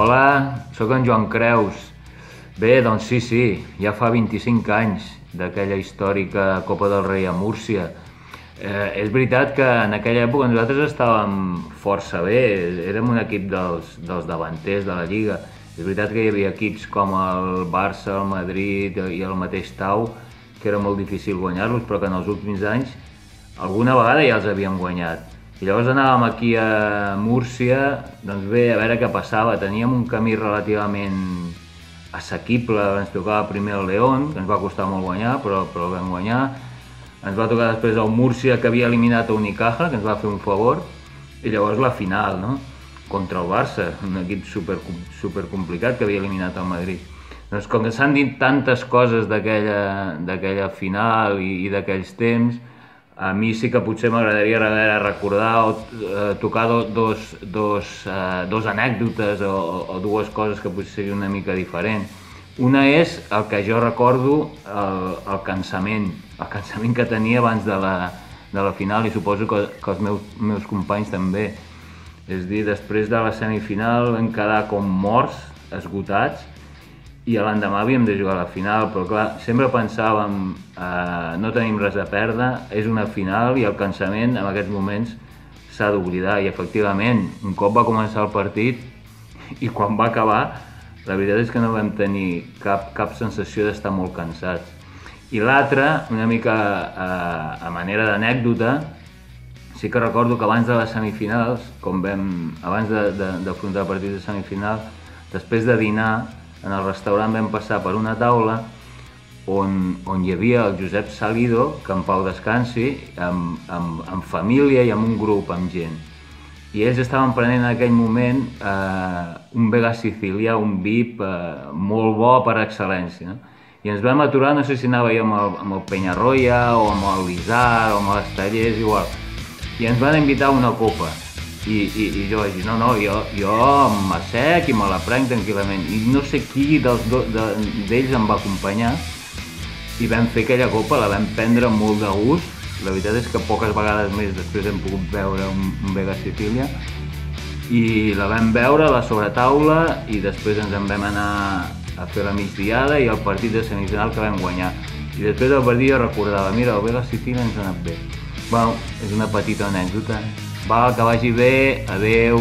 Hola, sóc en Joan Creus. Bé, doncs sí, ja fa 25 anys d'aquella històrica Copa del Rei a Múrcia. És veritat que en aquella època nosaltres estàvem força bé, érem un equip dels davanters de la Lliga. És veritat que hi havia equips com el Barça, el Madrid i el mateix Tau, que era molt difícil guanyar-los, però que en els últims anys alguna vegada ja els havíem guanyat. I llavors anàvem aquí a Múrcia, doncs bé, a veure què passava. Teníem un camí relativament assequible, ens tocava primer el León, que ens va costar molt guanyar, però el vam guanyar. Ens va tocar després el Múrcia, que havia eliminat a Unicaja, que ens va fer un favor, i llavors la final, no?, contra el Barça, un equip super complicat que havia eliminat el Madrid. Doncs com que s'han dit tantes coses d'aquella final i d'aquells temps, a mi sí que potser m'agradaria recordar o tocar dos anècdotes o dues coses que potser serien una mica diferent. Una és el que jo recordo, el cansament que tenia abans de la final, i suposo que els meus companys també. És a dir, després de la semifinal vam quedar com morts, esgotats, i l'endemà havíem de jugar a la final, però clar, sempre pensàvem no tenim res a perdre, és una final i el cansament en aquests moments s'ha d'oblidar, i efectivament, un cop va començar el partit i quan va acabar, la veritat és que no vam tenir cap sensació d'estar molt cansats. I l'altra, una mica a manera d'anècdota, sí que recordo que abans de les semifinals, abans d'afrontar el partit de semifinal, després de dinar, en el restaurant vam passar per una taula on hi havia el Josep Salido, que en pau descansi, amb família i amb un grup, amb gent. I ells estaven prenent en aquell moment un Vega Sicilià, un VIP molt bo per excel·lència. I ens vam aturar, no sé si anàvem amb el Penyarroia o amb el Lizar o amb els Tallers, igual. I ens van invitar a una copa. I jo vaig dir, no, jo m'assec i me la prenc tranquil·lament. I no sé qui d'ells em va acompanyar i vam fer aquella copa, la vam prendre molt de gust. La veritat és que poques vegades més després hem pogut veure un Vega Sicilià. I la vam veure a la sobretaula i després ens en vam anar a fer la migdiada i el partit de semifinal que vam guanyar. I després del partit jo recordava, mira, el Vega Sicilià ens ha anat bé. Bueno, és una petita anècdota. Va, que vagi bé, adeu.